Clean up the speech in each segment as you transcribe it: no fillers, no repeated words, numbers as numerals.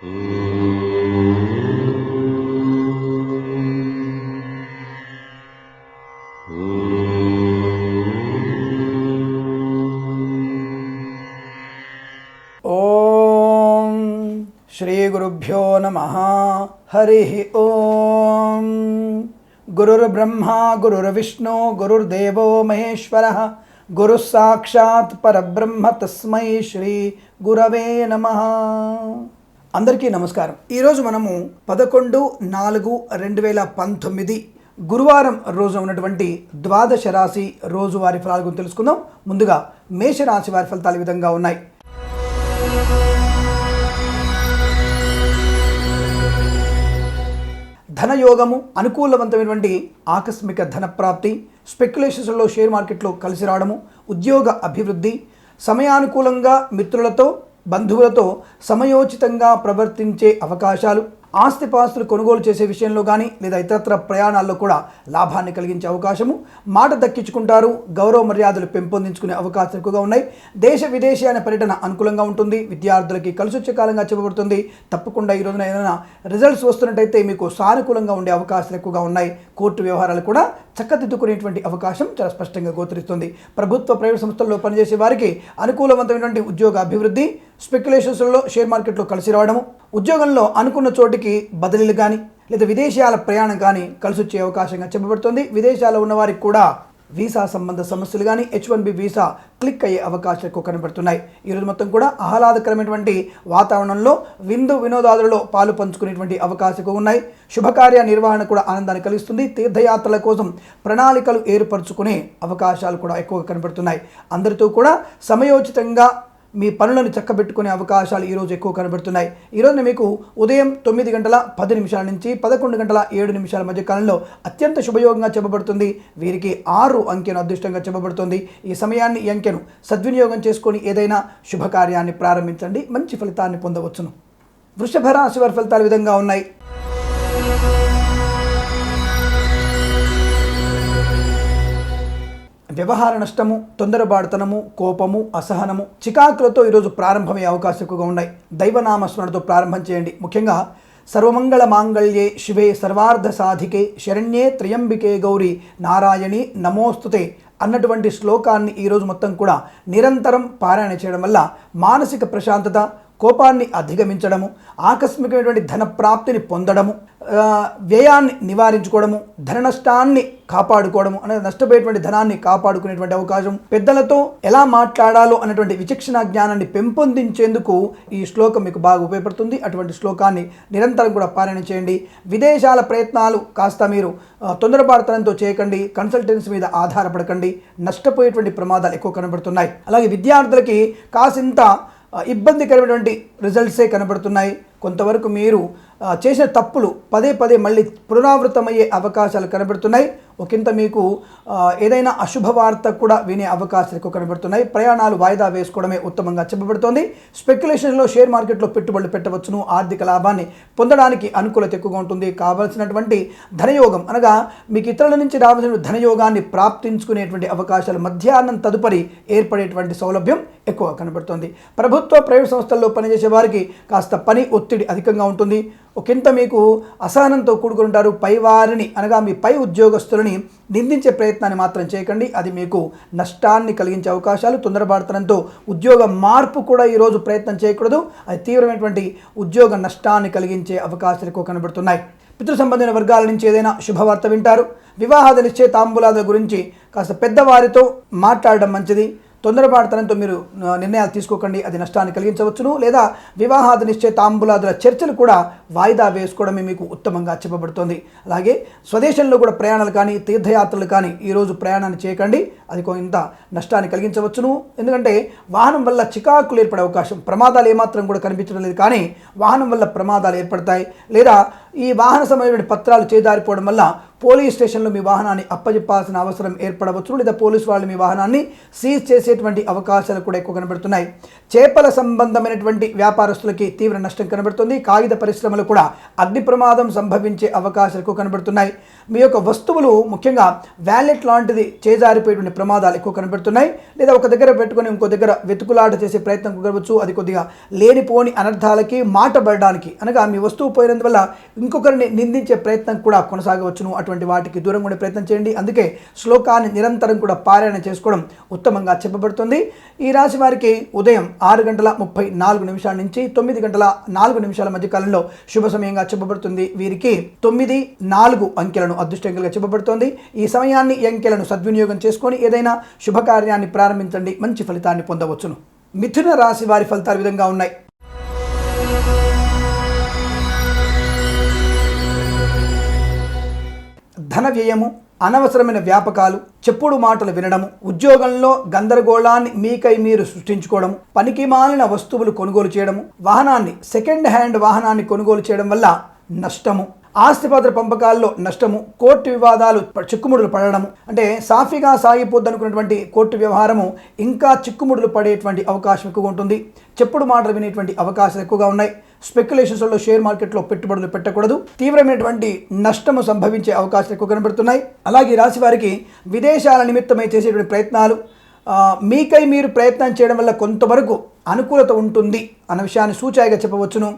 ఓం శ్రీ గురుభ్యో నమః. హరి ఓం. గురుర్బ్రహ్మా గురుర్విష్ణు గురుర్దేవో మహేశ్వరః గురు సాక్షాత్ పరబ్రహ్మ తస్మై శ్రీ గురవే నమః. అందరికీ నమస్కారం. ఈరోజు మనము 11/4/2019 గురువారం రోజు ఉన్నటువంటి ద్వాదశ రాశి రోజువారి ఫలాల గురించి తెలుసుకుందాం. ముందుగా మేషరాశి వారి ఫలితాలు ఈ విధంగా ఉన్నాయి. ధనయోగము, అనుకూలవంతమైనటువంటి ఆకస్మిక ధన ప్రాప్తి, స్పెక్యులేషన్స్లో షేర్ మార్కెట్లో కలిసి రావడము, ఉద్యోగ అభివృద్ధి, సమయానుకూలంగా మిత్రులతో బంధువులతో సమయోచితంగా ప్రవర్తించే అవకాశాలు, ఆస్తిపాస్తులు కొనుగోలు చేసే విషయంలో కానీ లేదా ఇతరత్ర ప్రయాణాల్లో కూడా లాభాన్ని కలిగించే అవకాశము, మాట దక్కించుకుంటారు, గౌరవ మర్యాదలు పెంపొందించుకునే అవకాశాలు ఎక్కువగా ఉన్నాయి. దేశ విదేశీయాన పర్యటన అనుకూలంగా ఉంటుంది. విద్యార్థులకి కలిసి వచ్చే కాలంగా చెప్పబడుతుంది. తప్పకుండా ఈ రోజున ఏదైనా రిజల్ట్స్ వస్తున్నట్టయితే మీకు సానుకూలంగా ఉండే అవకాశాలు ఎక్కువగా ఉన్నాయి. కోర్టు వ్యవహారాలు కూడా చక్కదిద్దుకునేటువంటి అవకాశం చాలా స్పష్టంగా గోచరిస్తుంది. ప్రభుత్వ ప్రైవేట్ సంస్థల్లో పనిచేసే వారికి అనుకూలవంతమైనటువంటి ఉద్యోగ అభివృద్ధి, స్పెక్యులేషన్స్లో షేర్ మార్కెట్లో కలిసి రావడము, ఉద్యోగంలో అనుకున్న చోటికి బదిలీలు కానీ లేదా విదేశాల ప్రయాణం కానీ కలిసి వచ్చే అవకాశంగా చెప్పబడుతుంది. విదేశాల్లో ఉన్న వారికి కూడా వీసా సంబంధ సమస్యలు కానీ H1B వీసా క్లిక్ అయ్యే అవకాశాలు ఎక్కువ కనబడుతున్నాయి. ఈరోజు మొత్తం కూడా ఆహ్లాదకరమైనటువంటి వాతావరణంలో విందు వినోదాదులలో పాలు పంచుకునేటువంటి అవకాశాలు ఉన్నాయి. శుభకార్య నిర్వహణ కూడా ఆనందాన్ని కలిగిస్తుంది. తీర్థయాత్రల కోసం ప్రణాళికలు ఏర్పరచుకునే అవకాశాలు కూడా ఎక్కువగా కనబడుతున్నాయి. అందరితో కూడా సమయోచితంగా మీ పనులను చక్కబెట్టుకునే అవకాశాలు ఈరోజు ఎక్కువ కనబడుతున్నాయి. ఈరోజున మీకు ఉదయం 9:10 నుంచి 11:07 మధ్య కాలంలో అత్యంత శుభయోగంగా చెప్పబడుతుంది. వీరికి 6 అంకెను అదృష్టంగా చెప్పబడుతుంది. ఈ సమయాన్ని, ఈ అంకెను సద్వినియోగం చేసుకొని ఏదైనా శుభకార్యాన్ని ప్రారంభించండి, మంచి ఫలితాన్ని పొందవచ్చును. వృషభ రాశి వారి ఫలితాలు ఈ విధంగా ఉన్నాయి. వ్యవహార నష్టము, తొందరబాటుతనము, కోపము, అసహనము, చికాకులతో ఈరోజు ప్రారంభమయ్యే అవకాశం ఎక్కువగా ఉన్నాయి. దైవనామస్మరణతో ప్రారంభం చేయండి. ముఖ్యంగా సర్వమంగళ మాంగళ్యే శివే సర్వార్థ సాధికే శరణ్యే త్రయంబికే గౌరీ నారాయణి నమోస్తుతే అన్నటువంటి శ్లోకాన్ని ఈరోజు మొత్తం కూడా నిరంతరం పారాయణ చేయడం వల్ల మానసిక ప్రశాంతత, కోపాన్ని అధిగమించడము, ఆకస్మికమైనటువంటి ధన ప్రాప్తిని పొందడము, వ్యయాన్ని నివారించుకోవడము, ధన నష్టాన్ని కాపాడుకోవడము, అనేది నష్టపోయేటువంటి ధనాన్ని కాపాడుకునేటువంటి అవకాశం, పెద్దలతో ఎలా మాట్లాడాలో అన్నటువంటి విచక్షణ జ్ఞానాన్ని పెంపొందించేందుకు ఈ శ్లోకం మీకు బాగా ఉపయోగపడుతుంది. అటువంటి శ్లోకాన్ని నిరంతరం కూడా పారాయణ చేయండి. విదేశాల ప్రయత్నాలు కాస్త మీరు తొందరపాటుతనంతో చేయకండి. కన్సల్టెన్సీ మీద ఆధారపడకండి. నష్టపోయేటువంటి ప్రమాదాలు ఎక్కువ కనబడుతున్నాయి. అలాగే విద్యార్థులకి కాసింత ఇబ్బందికరమైనటువంటి రిజల్ట్సే కనబడుతున్నాయి. కొంతవరకు మీరు చేసిన తప్పులు పదే పదే మళ్ళీ పునరావృతమయ్యే అవకాశాలు కనబడుతున్నాయి. ఒకంత మీకు ఏదైనా అశుభ వార్త కూడా వినే అవకాశాలు ఎక్కువ కనబడుతున్నాయి. ప్రయాణాలు వాయిదా వేసుకోవడమే ఉత్తమంగా చెప్పబడుతోంది. స్పెక్యులేషన్లో షేర్ మార్కెట్లో పెట్టుబడులు పెట్టవచ్చును. ఆర్థిక లాభాన్ని పొందడానికి అనుకూలత ఎక్కువగా ఉంటుంది. కావాల్సినటువంటి ధనయోగం అనగా మీకు ఇతరుల నుంచి రావాల్సిన ధనయోగాన్ని ప్రాప్తించుకునేటువంటి అవకాశాలు మధ్యాహ్నం తదుపరి ఏర్పడేటువంటి సౌలభ్యం ఎక్కువ కనబడుతుంది. ప్రభుత్వ ప్రైవేట్ సంస్థల్లో పనిచేసే వారికి కాస్త పని ఒత్తిడి అధికంగా ఉంటుంది. ఒకంత మీకు అసహనంతో కూడుకుని ఉంటారు. పైవారిని అనగా మీ పై ఉద్యోగస్తులని నిందించే ప్రయత్నాన్ని మాత్రం చేయకండి. అది మీకు నష్టాన్ని కలిగించే అవకాశాలు. తొందరపాటుతనంతో ఉద్యోగ మార్పు కూడా ఈరోజు ప్రయత్నం చేయకూడదు. అది తీవ్రమైనటువంటి ఉద్యోగ నష్టాన్ని కలిగించే అవకాశాలు ఎక్కువ కనబడుతున్నాయి. పితృ సంబంధించిన వర్గాల నుంచి ఏదైనా శుభవార్త వింటారు. వివాహాద నిశ్చయ తాంబూలాల గురించి కాస్త పెద్దవారితో మాట్లాడడం మంచిది. తొందరపాటుతనంతో మీరు నిర్ణయాలు తీసుకోకండి, అది నష్టాన్ని కలిగించవచ్చును. లేదా వివాహాద నిశ్చయ తాంబూలాదుల చర్చలు కూడా వాయిదా వేసుకోవడమే మీకు ఉత్తమంగా చెప్పబడుతుంది. అలాగే స్వదేశంలో కూడా ప్రయాణాలు కానీ తీర్థయాత్రలు కానీ ఈరోజు ప్రయాణాన్ని చేయకండి, అది కొంత నష్టాన్ని కలిగించవచ్చును. ఎందుకంటే వాహనం వల్ల చికాకులు ఏర్పడే అవకాశం, ప్రమాదాలు ఏమాత్రం కూడా కనిపించడం లేదు, కానీ వాహనం వల్ల ప్రమాదాలు ఏర్పడతాయి. లేదా ఈ వాహన సంబంధమైన పత్రాలు చేదారిపోవడం వల్ల పోలీస్ స్టేషన్లో మీ వాహనాన్ని అప్పజెప్పాల్సిన అవసరం ఏర్పడవచ్చు. లేదా పోలీసు వాళ్ళు మీ వాహనాన్ని సీజ్ చేసేటువంటి అవకాశాలు కూడా ఎక్కువ కనబడుతున్నాయి. చేపల సంబంధమైనటువంటి వ్యాపారస్తులకి తీవ్ర నష్టం కనబడుతుంది. కాగిత పరిశ్రమలు కూడా అగ్ని ప్రమాదం సంభవించే అవకాశాలు ఎక్కువ కనబడుతున్నాయి. మీ యొక్క వస్తువులు ముఖ్యంగా వ్యాలెట్ లాంటిది చేజారిపోయేటువంటి ప్రమాదాలు ఎక్కువ కనబడుతున్నాయి. లేదా ఒక దగ్గర పెట్టుకొని ఇంకో దగ్గర వెతుకులాట చేసే ప్రయత్నం కుదరవచ్చు. అది కొద్దిగా లేనిపోని అనర్థాలకి మాట పడడానికి, అనగా మీ వస్తువు పోయినందువల్ల ఇంకొకరిని నిందించే ప్రయత్నం కూడా కొనసాగవచ్చును. అటువంటి వాటికి దూరంగా ఉండే ప్రయత్నం చేయండి. అందుకే శ్లోకాన్ని నిరంతరం కూడా పారాయణ చేసుకోవడం ఉత్తమంగా చెప్పబడుతుంది. ఈ రాశి వారికి ఉదయం 6:34 నుంచి 9:04 మధ్య కాలంలో శుభ సమయంగా చెప్పబడుతుంది. వీరికి 9-4 అంకెలను అదృష్టంగా చెప్పబడుతోంది. ఈ సమయాన్ని ఈ అంకెలను సద్వినియోగం చేసుకొని ఏదైనా శుభకార్యాన్ని ప్రారంభించండి, మంచి ఫలితాన్ని పొందవచ్చును. మిథున రాశి వారి ఫలితాలు విధంగా ఉన్నాయి. ధన వ్యయము, అనవసరమైన వ్యాపకాలు, చెప్పుడు మాటలు వినడము, ఉద్యోగంలో గందరగోళాన్ని మీకై మీరు సృష్టించుకోవడము, పనికి మాలిన వస్తువులు కొనుగోలు చేయడము, వాహనాన్ని సెకండ్ హ్యాండ్ వాహనాన్ని కొనుగోలు చేయడం వల్ల నష్టము, ఆస్తిపత్ర పంపకాల్లో నష్టము, కోర్టు వివాదాలు చిక్కుముడులు పడడము, అంటే సాఫీగా సాగిపోద్ది అనుకున్నటువంటి కోర్టు వ్యవహారము ఇంకా చిక్కుముడులు పడేటువంటి అవకాశం ఎక్కువగా ఉంటుంది. చెప్పుడు మాటలు వినేటువంటి అవకాశాలు ఎక్కువగా ఉన్నాయి. స్పెక్యులేషన్స్లో షేర్ మార్కెట్లో పెట్టుబడులు పెట్టకూడదు. తీవ్రమైనటువంటి నష్టము సంభవించే అవకాశాలు ఎక్కువ కనబడుతున్నాయి. అలాగే ఈ రాశి వారికి విదేశాల నిమిత్తమై చేసేటువంటి ప్రయత్నాలు, మీకై మీరు ప్రయత్నం చేయడం వల్ల కొంతవరకు అనుకూలత ఉంటుంది అన్న విషయాన్ని సూచాయిగా చెప్పవచ్చును.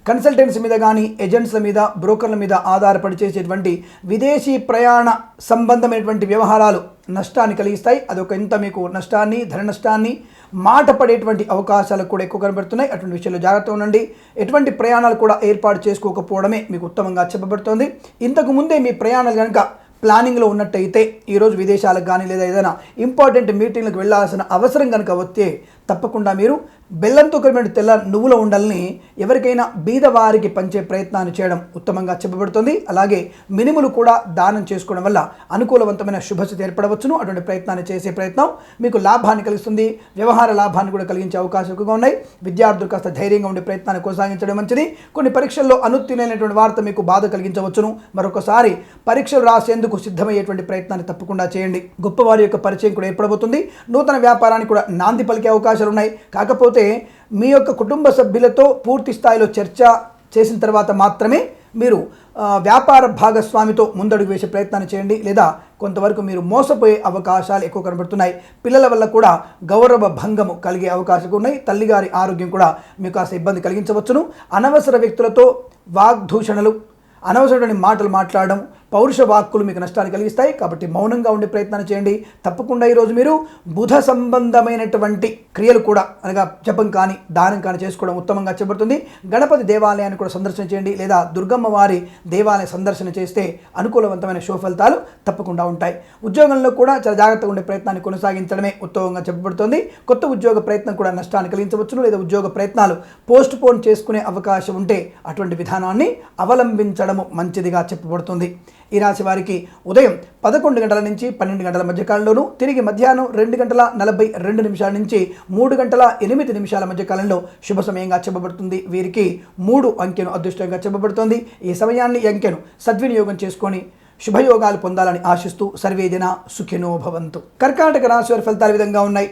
కన్సల్టెన్సీ మీద కానీ, ఏజెంట్స్ల మీద, బ్రోకర్ల మీద ఆధారపడి చేసేటువంటి విదేశీ ప్రయాణ సంబంధమైనటువంటి వ్యవహారాలు నష్టాన్ని కలిగిస్తాయి. అదొక ఇంత మీకు నష్టాన్ని, ధన నష్టాన్ని, మాట పడేటువంటి అవకాశాలు కూడా ఎక్కువ కనబడుతున్నాయి. అటువంటి విషయంలో జాగ్రత్తగా ఉండండి. ఎటువంటి ప్రయాణాలు కూడా ఏర్పాటు చేసుకోకపోవడమే మీకు ఉత్తమంగా చెప్పబడుతోంది. ఇంతకు ముందే మీ ప్రయాణాలు కనుక ప్లానింగ్లో ఉన్నట్టయితే ఈరోజు విదేశాలకు కానీ లేదా ఏదైనా ఇంపార్టెంట్ మీటింగ్లకు వెళ్ళాల్సిన అవసరం కనుక వస్తే తప్పకుండా మీరు బెల్లంతో కలిపిన తెల్ల నువ్వుల ఉండల్ని ఎవరికైనా బీదవారికి పంచే ప్రయత్నాన్ని చేయడం ఉత్తమంగా చెప్పబడుతుంది. అలాగే మినుములు కూడా దానం చేసుకోవడం వల్ల అనుకూలవంతమైన శుభస్థితి ఏర్పడవచ్చును. అటువంటి ప్రయత్నాన్ని చేసే ప్రయత్నం మీకు లాభాన్ని కలిగిస్తుంది. వ్యవహార లాభాన్ని కూడా కలిగించే అవకాశం ఎక్కువగా ఉన్నాయి. విద్యార్థులు కాస్త ధైర్యంగా ఉండే ప్రయత్నాన్ని కొనసాగించడం మంచిది. కొన్ని పరీక్షల్లో అనుత్తీర్ణమైనటువంటి వార్త మీకు బాధ కలిగించవచ్చును. మరొకసారి పరీక్షలు రాసేందుకు సిద్ధమయ్యేటువంటి ప్రయత్నాన్ని తప్పకుండా చేయండి. గొప్పవారి యొక్క పరిచయం కూడా ఏర్పడబోతుంది. నూతన వ్యాపారానికి కూడా నాంది పలికే అవకాశాలు ఉన్నాయి. కాకపోతే మీ యొక్క కుటుంబ సభ్యులతో పూర్తి స్థాయిలో చర్చ చేసిన తర్వాత మాత్రమే మీరు వ్యాపార భాగస్వామితో ముందడుగు వేసే ప్రయత్నాన్ని చేయండి. లేదా కొంతవరకు మీరు మోసపోయే అవకాశాలు ఎక్కువ కనబడుతున్నాయి. పిల్లల వల్ల కూడా గౌరవ భంగము కలిగే అవకాశాలు ఉన్నాయి. తల్లిగారి ఆరోగ్యం కూడా మీకు కాస్త ఇబ్బంది కలిగించవచ్చును. అనవసర వ్యక్తులతో వాగ్దూషణలు, అనవసరమైన మాటలు మాట్లాడడం, పౌరుష వాక్కులు మీకు నష్టాన్ని కలిగిస్తాయి. కాబట్టి మౌనంగా ఉండే ప్రయత్నాన్ని చేయండి. తప్పకుండా ఈరోజు మీరు బుధ సంబంధమైనటువంటి క్రియలు కూడా, అనగా జపం కానీ దానం కానీ చేసుకోవడం ఉత్తమంగా చెప్పబడుతుంది. గణపతి దేవాలయాన్ని కూడా సందర్శన చేయండి. లేదా దుర్గమ్మ వారి దేవాలయ సందర్శన చేస్తే అనుకూలవంతమైన శుభ ఫలితాలు తప్పకుండా ఉంటాయి. ఉద్యోగంలో కూడా చాలా జాగ్రత్తగా ఉండే ప్రయత్నాన్ని కొనసాగించడమే ఉత్తమంగా చెప్పబడుతుంది. కొత్త ఉద్యోగ ప్రయత్నం కూడా నష్టాన్ని కలిగించవచ్చును. లేదా ఉద్యోగ ప్రయత్నాలు పోస్ట్ పోన్ చేసుకునే అవకాశం ఉంటే అటువంటి విధానాన్ని అవలంబించడము మంచిదిగా చెప్పబడుతుంది. ఈ రాశి వారికి ఉదయం 11 గంటల నుంచి 12 గంటల మధ్య కాలంలోనూ, తిరిగి మధ్యాహ్నం 2:42 నుంచి 3:08 మధ్య కాలంలో శుభ సమయంగా చెప్పబడుతుంది. వీరికి 3 అంకెను అదృష్టంగా చెప్పబడుతుంది. ఈ సమయాన్ని, ఈ అంకెను సద్వినియోగం చేసుకొని శుభయోగాలు పొందాలని ఆశిస్తూ సర్వేజన సుఖినో భవంతు. కర్కాటక రాశి వారి ఫలితాలు విధంగా ఉన్నాయి.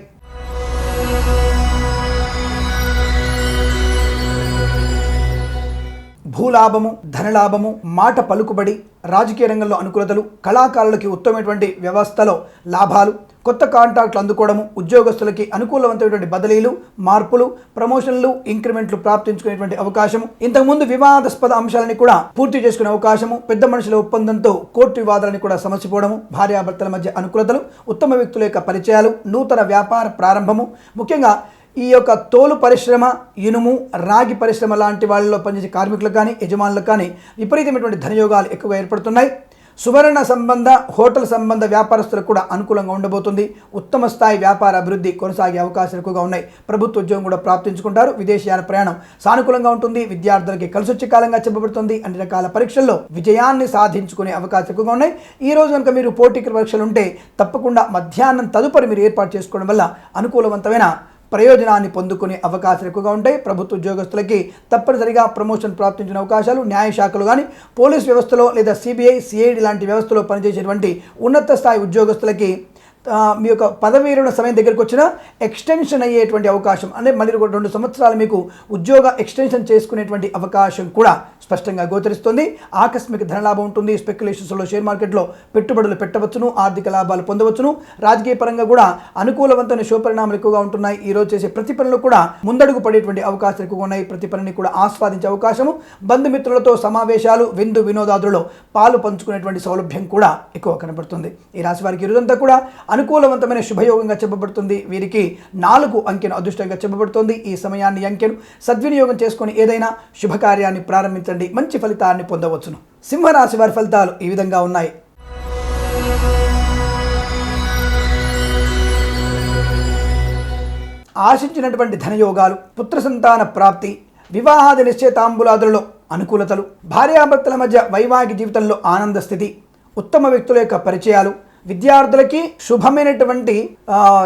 భూలాభము, ధనలాభము, మాట పలుకుబడి, రాజకీయ రంగంలో అనుకూలతలు, కళాకారులకి ఉత్తమమైనటువంటి వ్యవస్థలో లాభాలు, కొత్త కాంట్రాక్టులు అందుకోవడము, ఉద్యోగస్తులకి అనుకూలవంతమైనటువంటి బదిలీలు, మార్పులు, ప్రమోషన్లు, ఇంక్రిమెంట్లు ప్రాప్తించుకునేటువంటి అవకాశము, ఇంతకుముందు వివాదాస్పద అంశాలని కూడా పూర్తి చేసుకునే అవకాశము, పెద్ద మనుషుల ఒప్పందంతో కోర్టు వివాదాలను కూడా సమసిపోవడము, భార్యాభర్తల మధ్య అనుకూలతలు, ఉత్తమ వ్యక్తుల యొక్క పరిచయాలు, నూతన వ్యాపార ప్రారంభము, ముఖ్యంగా ఈ యొక్క తోలు పరిశ్రమ, ఇనుము, రాగి పరిశ్రమ లాంటి వాళ్ళలో పనిచేసే కార్మికులకు కానీ, యజమానులకు కానీ విపరీతమైనటువంటి ధనయోగాలు ఎక్కువగా ఏర్పడుతున్నాయి. సువర్ణ సంబంధ, హోటల్ సంబంధ వ్యాపారస్తులకు కూడా అనుకూలంగా ఉండబోతుంది. ఉత్తమ స్థాయి వ్యాపార అభివృద్ధి కొనసాగే అవకాశాలు ఎక్కువగా ఉన్నాయి. ప్రభుత్వ ఉద్యోగం కూడా ప్రాప్తించుకుంటారు. విదేశీయాన ప్రయాణం సానుకూలంగా ఉంటుంది. విద్యార్థులకి కలిసొచ్చే కాలంగా చెప్పబడుతుంది. అన్ని రకాల పరీక్షల్లో విజయాన్ని సాధించుకునే అవకాశాలు ఎక్కువగా ఉన్నాయి. ఈ రోజు కనుక మీరు పోటీ పరీక్షలు ఉంటే తప్పకుండా మధ్యాహ్నం తదుపరి మీరు ఏర్పాటు చేసుకోవడం వల్ల అనుకూలవంతమైన ప్రయోజనాన్ని పొందుకునే అవకాశాలు ఎక్కువగా ఉంటాయి. ప్రభుత్వ ఉద్యోగస్తులకి తప్పనిసరిగా ప్రమోషన్ ప్రాప్తించిన అవకాశాలు, న్యాయశాఖలు కానీ, పోలీస్ వ్యవస్థలో లేదా సిబిఐ, సిఐడి లాంటి వ్యవస్థలో పనిచేసేటువంటి ఉన్నత స్థాయి ఉద్యోగస్తులకి మీ యొక్క పదవి విరమణ సమయం దగ్గరికి వచ్చినా ఎక్స్టెన్షన్ అయ్యేటువంటి అవకాశం, అంటే మళ్ళీ 2 సంవత్సరాలు మీకు ఉద్యోగ ఎక్స్టెన్షన్ చేసుకునేటువంటి అవకాశం కూడా స్పష్టంగా గోచరిస్తుంది. ఆకస్మిక ధనలాభం ఉంటుంది. స్పెక్యులేషన్స్లో షేర్ మార్కెట్లో పెట్టుబడులు పెట్టవచ్చును, ఆర్థిక లాభాలు పొందవచ్చును. రాజకీయ పరంగా కూడా అనుకూలవంతమైన శుభపరిణామాలు ఎక్కువగా ఉంటున్నాయి. ఈ రోజు చేసే ప్రతి పనులు కూడా ముందడుగు పడేటువంటి అవకాశాలు ఎక్కువగా ఉన్నాయి. ప్రతి పనిని కూడా ఆస్వాదించే అవకాశము, బంధుమిత్రులతో సమావేశాలు, విందు వినోదాదులలో పాలు పంచుకునేటువంటి సౌలభ్యం కూడా ఎక్కువ కనబడుతుంది. ఈ రాశి వారికి ఈ రోజంతా కూడా అనుకూలవంతమైన శుభయోగంగా చెప్పబడుతుంది. వీరికి 4 అంకెను అదృష్టంగా చెప్పబడుతుంది. ఈ సమయాన్ని అంకెను సద్వినియోగం చేసుకొని ఏదైనా శుభకార్యాన్ని ప్రారంభించండి, మంచి ఫలితాన్ని పొందవచ్చును. సింహరాశి వారి ఫలితాలు ఈ విధంగా ఉన్నాయి. ఆశించినటువంటి ధనయోగాలు, పుత్ర సంతాన ప్రాప్తి, వివాహాది నిశ్చయితాంబులాదులలో అనుకూలతలు, భార్యాభర్తల మధ్య వైవాహిక జీవితంలో ఆనంద స్థితి, ఉత్తమ వ్యక్తుల యొక్క పరిచయాలు, విద్యార్థులకి శుభమైనటువంటి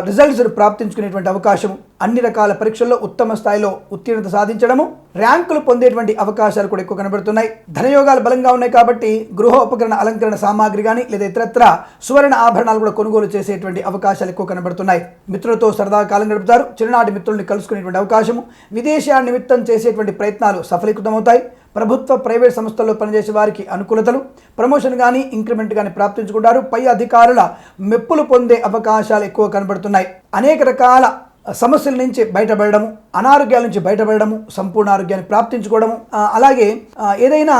రిజల్ట్స్ ప్రాప్తించుకునేటువంటి అవకాశం, అన్ని రకాల పరీక్షల్లో ఉత్తమ స్థాయిలో ఉత్తీర్ణత సాధించడము, ర్యాంకులు పొందేటువంటి అవకాశాలు కూడా ఎక్కువ కనబడుతున్నాయి. ధనయోగాలు బలంగా ఉన్నాయి కాబట్టి గృహ ఉపకరణ అలంకరణ సామాగ్రి కానీ లేదా ఇతరత్ర సువర్ణ ఆభరణాలు కూడా కొనుగోలు చేసేటువంటి అవకాశాలు ఎక్కువ కనబడుతున్నాయి. మిత్రులతో సరదా కాలం గడుపుతారు. చిన్ననాటి మిత్రుల్ని కలుసుకునేటువంటి అవకాశము, విదేశాల నిమిత్తం చేసేటువంటి ప్రయత్నాలు సఫలీకృతమవుతాయి. ప్రభుత్వ ప్రైవేట్ సంస్థల్లో పనిచేసే వారికి అనుకూలతలు, ప్రమోషన్ కానీ ఇంక్రిమెంట్ కానీ ప్రాప్తించుకుంటారు. పై అధికారుల మెప్పులు పొందే అవకాశాలు ఎక్కువ కనబడుతున్నాయి. అనేక రకాల సమస్యల నుంచి బయటపడము, అనారోగ్యాల నుంచి బయటపడము, సంపూర్ణ ఆరోగ్యాన్ని ప్రాప్తించుకోవడము, అలాగే ఏదైనా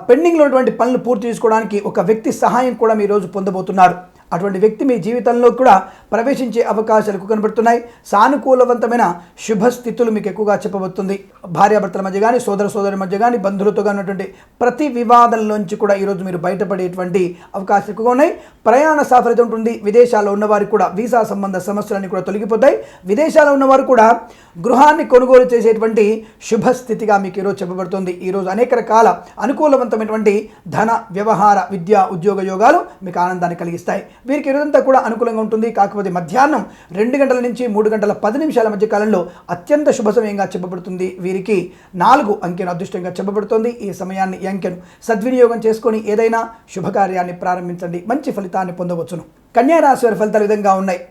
పెండింగ్లో ఉన్నటువంటి పనులు పూర్తి చేసుకోవడానికి ఒక వ్యక్తి సహాయం కూడా మీరు రోజు పొందబోతున్నారు. అటువంటి వ్యక్తి మీ జీవితంలో కూడా ప్రవేశించే అవకాశాలు ఎక్కువ కనబడుతున్నాయి. సానుకూలవంతమైన శుభస్థితులు మీకు ఎక్కువగా చెప్పబడుతుంది. భార్యాభర్తల మధ్య కానీ, సోదరి మధ్య కానీ, బంధువులతో కానీ ఉన్నటువంటి ప్రతి వివాదంలోంచి కూడా ఈరోజు మీరు బయటపడేటువంటి అవకాశాలు ఎక్కువగా ఉన్నాయి. ప్రయాణ సాఫల్యత ఉంటుంది. విదేశాల్లో ఉన్నవారికి కూడా వీసా సంబంధ సమస్యలన్నీ కూడా తొలగిపోతాయి. విదేశాల్లో ఉన్నవారు కూడా గృహాన్ని కొనుగోలు చేసేటువంటి శుభస్థితిగా మీకు ఈరోజు చెప్పబడుతుంది. ఈరోజు అనేక రకాల అనుకూలవంతమైనటువంటి ధన, వ్యవహార, విద్యా, ఉద్యోగ యోగాలు మీకు ఆనందాన్ని కలిగిస్తాయి. వీరికి ఈరోజంతా కూడా అనుకూలంగా ఉంటుంది. కాకపోతే మధ్యాహ్నం 2 గంటల నుంచి 3 గంటల 10 నిమిషాల మధ్య కాలంలో అత్యంత శుభ సమయంగా చెప్పబడుతుంది. వీరికి 4 అంకెను అదృష్టంగా చెప్పబడుతుంది. ఈ సమయాన్ని, ఈ అంకెను సద్వినియోగం చేసుకొని ఏదైనా శుభకార్యాన్ని ప్రారంభించండి, మంచి ఫలితాన్ని పొందవచ్చును. కన్యా రాశి వారి ఫలితాలు ఈ విధంగా ఉన్నాయి.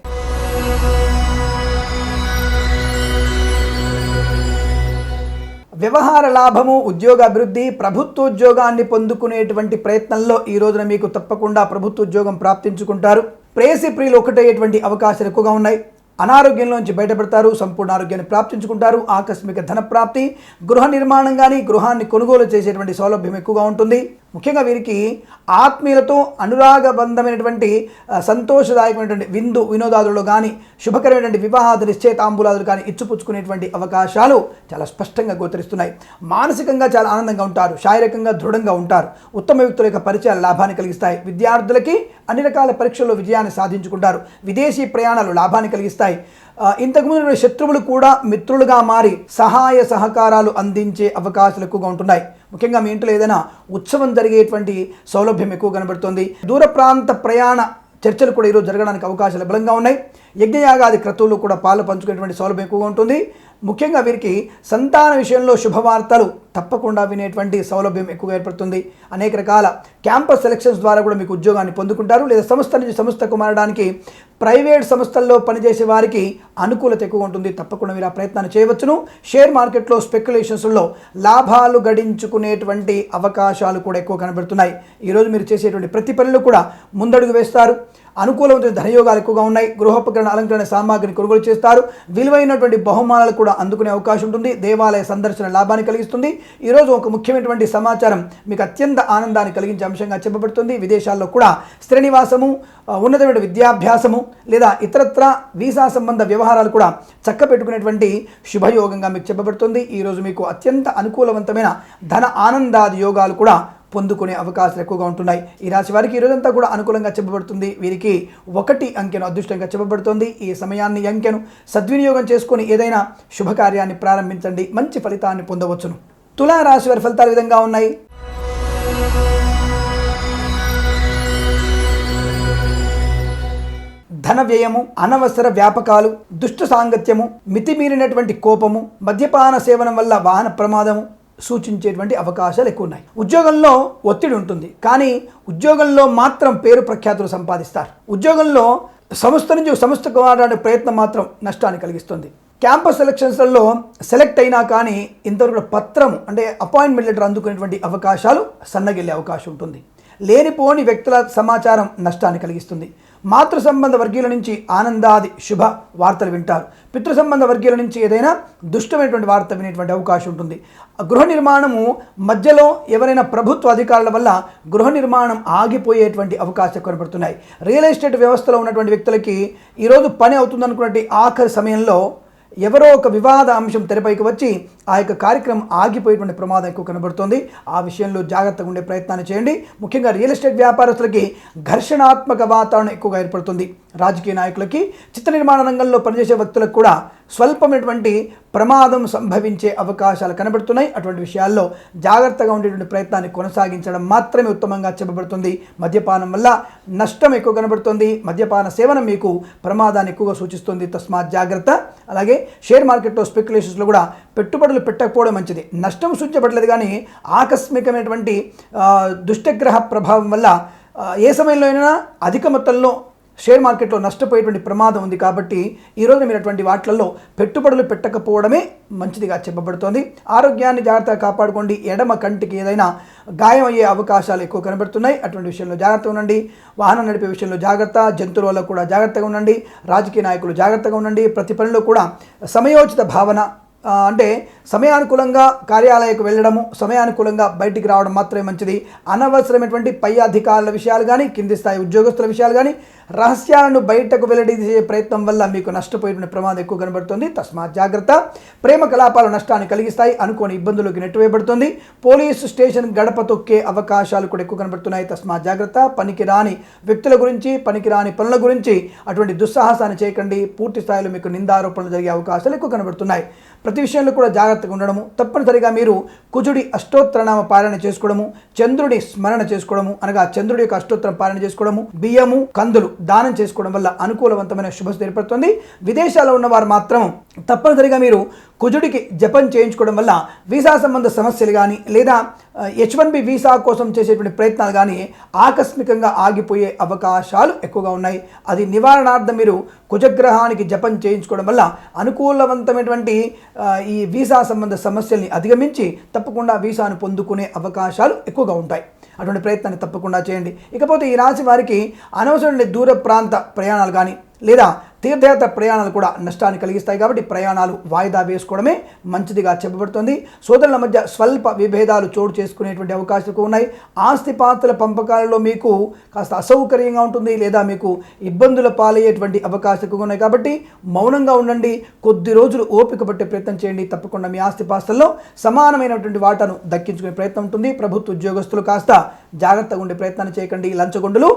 వ్యవహార లాభము, ఉద్యోగ అభివృద్ధి, ప్రభుత్వోద్యోగాన్ని పొందుకునేటువంటి ప్రయత్నంలో ఈ రోజున మీకు తప్పకుండా ప్రభుత్వ ఉద్యోగం ప్రాప్తించుకుంటారు. ప్రేయసి ప్రియులు ఒకటయ్యేటువంటి అవకాశాలు ఎక్కువగా ఉన్నాయి. అనారోగ్యంలోంచి బయటపడతారు. సంపూర్ణ ఆరోగ్యాన్ని ప్రాప్తించుకుంటారు. ఆకస్మిక ధన ప్రాప్తి, గృహ నిర్మాణం కానీ, గృహాన్ని కొనుగోలు చేసేటువంటి సౌలభ్యం ఎక్కువగా ఉంటుంది. ముఖ్యంగా వీరికి ఆత్మీయులతో అనురాగబంధమైనటువంటి సంతోషదాయకమైనటువంటి విందు వినోదాదుల్లో కానీ, శుభకరమైనటువంటి వివాహాది నిశ్చయితాంబులాదులు కానీ ఇచ్చిపుచ్చుకునేటువంటి అవకాశాలు చాలా స్పష్టంగా గోచరిస్తున్నాయి. మానసికంగా చాలా ఆనందంగా ఉంటారు. శారీరకంగా దృఢంగా ఉంటారు. ఉత్తమ వ్యక్తుల యొక్క పరిచయాలు లాభాన్ని కలిగిస్తాయి. విద్యార్థులకి అన్ని రకాల పరీక్షల్లో విజయాన్ని సాధించుకుంటారు. విదేశీ ప్రయాణాలు లాభాన్ని కలిగిస్తాయి. ఇంతకుముందు శత్రువులు కూడా మిత్రులుగా మారి సహాయ సహకారాలు అందించే అవకాశాలు ఎక్కువగా ఉంటున్నాయి. ముఖ్యంగా మీ ఇంట్లో ఏదైనా ఉత్సవం జరిగేటువంటి సౌలభ్యం ఎక్కువ కనబడుతుంది. దూర ప్రాంత ప్రయాణ చర్చలు కూడా ఈరోజు జరగడానికి అవకాశాలు బలంగా ఉన్నాయి. యజ్ఞయాగాది క్రతువులు కూడా పాలు పంచుకునేటువంటి సౌలభ్యం ఎక్కువగా ఉంటుంది. ముఖ్యంగా వీరికి సంతాన విషయంలో శుభవార్తలు తప్పకుండా వినేటువంటి సౌలభ్యం ఎక్కువగా ఏర్పడుతుంది. అనేక రకాల క్యాంపస్ సెలక్షన్స్ ద్వారా కూడా మీకు ఉద్యోగాన్ని పొందుకుంటారు. లేదా సంస్థ నుంచి సంస్థకు మారడానికి ప్రైవేట్ సంస్థల్లో పనిచేసే వారికి అనుకూలత ఎక్కువ ఉంటుంది. తప్పకుండా మీరు ఆ ప్రయత్నాన్ని చేయవచ్చును. షేర్ మార్కెట్లో స్పెక్యులేషన్స్లో లాభాలు గడించుకునేటువంటి అవకాశాలు కూడా ఎక్కువ కనబడుతున్నాయి. ఈరోజు మీరు చేసేటువంటి ప్రతి పనిలో కూడా ముందడుగు వేస్తారు. అనుకూలమైన ధనయోగాలు ఎక్కువగా ఉన్నాయి. గృహోపకరణ అలంకరణ సామాగ్రిని కొనుగోలు చేస్తారు. విలువైనటువంటి బహుమానాలు కూడా అందుకునే అవకాశం ఉంటుంది. దేవాలయ సందర్శన లాభాన్ని కలిగిస్తుంది. ఈరోజు ఒక ముఖ్యమైనటువంటి సమాచారం మీకు అత్యంత ఆనందాన్ని కలిగించే అంశంగా చెప్పబడుతుంది. విదేశాల్లో కూడా స్థిర నివాసము, ఉన్నతమైన విద్యాభ్యాసము లేదా ఇతరత్ర వీసా సంబంధ వ్యవహారాలు కూడా చక్కబెట్టుకునేటువంటి శుభయోగంగా మీకు చెప్పబడుతుంది. ఈరోజు మీకు అత్యంత అనుకూలవంతమైన ధన ఆనందాది యోగాలు కూడా పొందుకునే అవకాశాలు ఎక్కువగా ఉంటున్నాయి. ఈ రాశి వారికి ఈరోజంతా కూడా అనుకూలంగా చెప్పబడుతుంది. వీరికి 1 అంకెను అదృష్టంగా చెప్పబడుతుంది. ఈ సమయాన్ని, అంకెను సద్వినియోగం చేసుకొని ఏదైనా శుభకార్యాన్ని ప్రారంభించండి, మంచి ఫలితాన్ని పొందవచ్చును. తులా రాశి వారి ఫలితాలు ఈ విధంగా ఉన్నాయి. ధన వ్యయము, అనవసర వ్యాపకాలు, దుష్ట సాంగత్యము, మితిమీరినటువంటి కోపము, మద్యపాన సేవనం వల్ల వాహన ప్రమాదము సూచించేటువంటి అవకాశాలు ఎక్కువ ఉన్నాయి. ఉద్యోగంలో ఒత్తిడి ఉంటుంది, కానీ ఉద్యోగంలో మాత్రం పేరు ప్రఖ్యాతులు సంపాదిస్తారు. ఉద్యోగంలో సంస్థ నుంచి సంస్థకు మారడానికి ప్రయత్నం మాత్రం నష్టాన్ని కలిగిస్తుంది. క్యాంపస్ సెలక్షన్స్లలో సెలెక్ట్ అయినా కానీ ఇంతవరకు పత్రం అంటే అపాయింట్మెంట్ లెటర్ అందుకునేటువంటి అవకాశాలు సన్నగిల్లే అవకాశం ఉంటుంది. లేనిపోని వ్యక్తుల సమాచారం నష్టాన్ని కలిగిస్తుంది. మాతృ సంబంధ వర్గీయుల నుంచి ఆనందాది శుభ వార్తలు వింటారు. పితృ సంబంధ వర్గీయుల నుంచి ఏదైనా దుష్టమైనటువంటి వార్త వినేటువంటి అవకాశం ఉంటుంది. గృహ నిర్మాణము మధ్యలో ఎవరైనా ప్రభుత్వ అధికారుల వల్ల గృహ నిర్మాణం ఆగిపోయేటువంటి అవకాశాలు కనబడుతున్నాయి. రియల్ ఎస్టేట్ వ్యవస్థలో ఉన్నటువంటి వ్యక్తులకి ఈరోజు పని అవుతుందనుకున్నటువంటి ఆఖరి సమయంలో ఎవరో ఒక వివాద అంశం తెరపైకి వచ్చి ఆ యొక్క కార్యక్రమం ఆగిపోయేటువంటి ప్రమాదం ఎక్కువ కనబడుతుంది. ఆ విషయంలో జాగ్రత్తగా ఉండే ప్రయత్నాన్ని చేయండి. ముఖ్యంగా రియల్ ఎస్టేట్ వ్యాపారస్తులకి ఘర్షణాత్మక వాతావరణం ఎక్కువగా ఏర్పడుతుంది. రాజకీయ నాయకులకి, చిత్ర నిర్మాణ రంగంలో పనిచేసే వ్యక్తులకు కూడా స్వల్పమైనటువంటి ప్రమాదం సంభవించే అవకాశాలు కనబడుతున్నాయి. అటువంటి విషయాల్లో జాగ్రత్తగా ఉండేటువంటి ప్రయత్నాన్ని కొనసాగించడం మాత్రమే ఉత్తమంగా చెప్పబడుతుంది. మద్యపానం వల్ల నష్టం ఎక్కువ కనబడుతుంది. మద్యపాన సేవనం మీకు ప్రమాదాన్ని ఎక్కువగా సూచిస్తుంది. తస్మాత్ జాగ్రత్త. అలాగే షేర్ మార్కెట్లో స్పెక్యులేషన్స్లో కూడా పెట్టుబడులు పెట్టకపోవడం మంచిది. నష్టం సూచించబడలేదు కానీ ఆకస్మికమైనటువంటి దుష్టగ్రహ ప్రభావం వల్ల ఏ సమయంలో అయినా అధిక మొత్తంలో షేర్ మార్కెట్లో నష్టపోయేటువంటి ప్రమాదం ఉంది. కాబట్టి ఈరోజు మీరు అటువంటి వాటిల్లో పెట్టుబడులు పెట్టకపోవడమే మంచిదిగా చెప్పబడుతోంది. ఆరోగ్యాన్ని జాగ్రత్తగా కాపాడుకోండి. ఎడమ కంటికి ఏదైనా గాయం అయ్యే అవకాశాలు ఎక్కువ కనబడుతున్నాయి. అటువంటి విషయంలో జాగ్రత్తగా ఉండండి. వాహనం నడిపే విషయంలో జాగ్రత్త. జంతువుల వల్ల కూడా జాగ్రత్తగా ఉండండి. రాజకీయ నాయకులు జాగ్రత్తగా ఉండండి. ప్రతి పనిలో కూడా సమయోచిత భావన అంటే సమయానుకూలంగా కార్యాలయకు వెళ్ళడము, సమయానుకూలంగా బయటికి రావడం మాత్రమే మంచిది. అనవసరమైనటువంటి పై అధికారుల విషయాలు కానీ, కింది స్థాయి ఉద్యోగస్తుల విషయాలు కానీ, రహస్యాలను బయటకు వెల్లడించే ప్రయత్నం వల్ల మీకు నష్టపోయేటువంటి ప్రమాదం ఎక్కువ కనబడుతుంది. తస్మాత్ జాగ్రత్త. ప్రేమ కలాపాలు నష్టాన్ని కలిగిస్తాయి. అనుకోని ఇబ్బందులకు నెట్టివేయబడుతుంది. పోలీసు స్టేషన్ గడప తొక్కే అవకాశాలు కూడా ఎక్కువ కనబడుతున్నాయి. తస్మాత్ జాగ్రత్త. పనికిరాని వ్యక్తుల గురించి, పనికిరాని పనుల గురించి అటువంటి దుస్సాహసాన్ని చేయకండి. పూర్తి స్థాయిలో మీకు నిందారోపణలు జరిగే అవకాశాలు ఎక్కువ కనబడుతున్నాయి. ప్రతి విషయంలో కూడా జాగ్రత్తగా ఉండడము. తప్పనిసరిగా మీరు కుజుడి అష్టోత్తరనామ పారాయణ చేసుకోవడము, చంద్రుడి స్మరణ చేసుకోవడము, అనగా చంద్రుడి యొక్క అష్టోత్తరం పారాయణ చేసుకోవడము, బియ్యము, కందులు దానం చేసుకోవడం వల్ల అనుకూలవంతమైన శుభస్థితి ఏర్పడుతుంది. విదేశాల్లో ఉన్నవారు మాత్రం తప్పనిసరిగా మీరు కుజుడికి జపం చేయించుకోవడం వల్ల వీసా సంబంధ సమస్యలు కానీ లేదా H1B వీసా కోసం చేసేటువంటి ప్రయత్నాలు కానీ ఆకస్మికంగా ఆగిపోయే అవకాశాలు ఎక్కువగా ఉన్నాయి. అది నివారణార్థం మీరు కుజగ్రహానికి జపం చేయించుకోవడం వల్ల అనుకూలవంతమైనటువంటి ఈ వీసా సంబంధ సమస్యల్ని అధిగమించి తప్పకుండా వీసాను పొందుకునే అవకాశాలు ఎక్కువగా ఉంటాయి. అటువంటి ప్రయత్నాన్ని తప్పకుండా చేయండి. ఇకపోతే ఈ రాశి వారికి అనవసరమైన దూర ప్రాంత ప్రయాణాలు కానీ లేదా తీర్థయాత్ర ప్రయాణాలు కూడా నష్టాన్ని కలిగిస్తాయి. కాబట్టి ప్రయాణాలు వాయిదా వేసుకోవడమే మంచిదిగా చెప్పబడుతుంది. సోదరుల మధ్య స్వల్ప విభేదాలు చోటు చేసుకునేటువంటి అవకాశాలు ఉన్నాయి. ఆస్తిపాస్తుల పంపకాలలో మీకు కాస్త అసౌకర్యంగా ఉంటుంది లేదా మీకు ఇబ్బందుల పాలయ్యేటువంటి అవకాశాలు ఉన్నాయి. కాబట్టి మౌనంగా ఉండండి. కొద్ది రోజులు ఓపిక పట్టే ప్రయత్నం చేయండి. తప్పకుండా మీ ఆస్తిపాస్తుల్లో సమానమైనటువంటి వాటాను దక్కించుకునే ప్రయత్నం ఉంటుంది. ప్రభుత్వ ఉద్యోగస్తులు కాస్త జాగ్రత్తగా ఉండే ప్రయత్నాన్ని చేయకండి. లంచగొండులు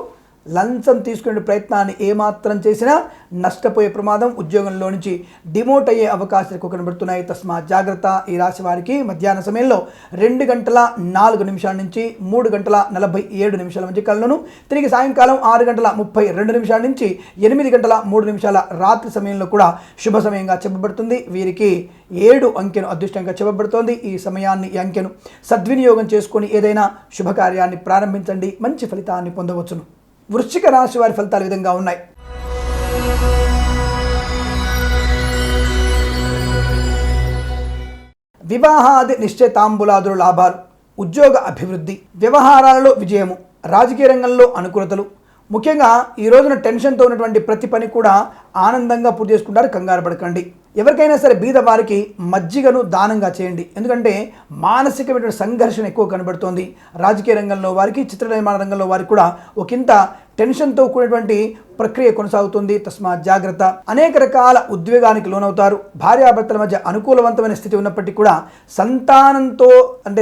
లంచం తీసుకునే ప్రయత్నాన్ని ఏమాత్రం చేసినా నష్టపోయే ప్రమాదం, ఉద్యోగంలో నుంచి డిమోట్ అయ్యే అవకాశాలు ఎక్కువ కనబడుతున్నాయి. తస్మాత్ జాగ్రత్త. ఈ రాశి వారికి మధ్యాహ్న సమయంలో 2:04 నుంచి 3:47 మధ్య కాలంలోను, తిరిగి సాయంకాలం 6:32 నుంచి 8:03 రాత్రి సమయంలో కూడా శుభ సమయంగా చెప్పబడుతుంది. వీరికి 7 అంకెను అదృష్టంగా చెప్పబడుతోంది. ఈ సమయాన్ని, ఈ అంకెను సద్వినియోగం చేసుకొని ఏదైనా శుభకార్యాన్ని ప్రారంభించండి. మంచి ఫలితాన్ని పొందవచ్చును. వృశ్చిక రాశి వారి ఫలితాలు విధంగా ఉన్నాయి. వివాహాది నిశ్చయితాంబులాదుల లాభాలు, ఉద్యోగ అభివృద్ధి, వ్యవహారాలలో విజయము, రాజకీయ రంగంలో అనుకూలతలు. ముఖ్యంగా ఈ రోజున టెన్షన్తో ఉన్నటువంటి ప్రతి పని కూడా ఆనందంగా పూర్తి చేసుకుంటారు. కంగారు పడకండి. ఎవరికైనా సరే బీద వారికి మజ్జిగను దానంగా చేయండి. ఎందుకంటే మానసికమైనటువంటి సంఘర్షణ ఎక్కువ కనబడుతోంది. రాజకీయ రంగంలో వారికి, చిత్ర నిర్మాణ రంగంలో వారికి కూడా ఒకంత టెన్షన్తో కూడినటువంటి ప్రక్రియ కొనసాగుతుంది. తస్మాత్ జాగ్రత్త. అనేక రకాల ఉద్వేగానికి లోనవుతారు. భార్యాభర్తల మధ్య అనుకూలవంతమైన స్థితి ఉన్నప్పటికీ కూడా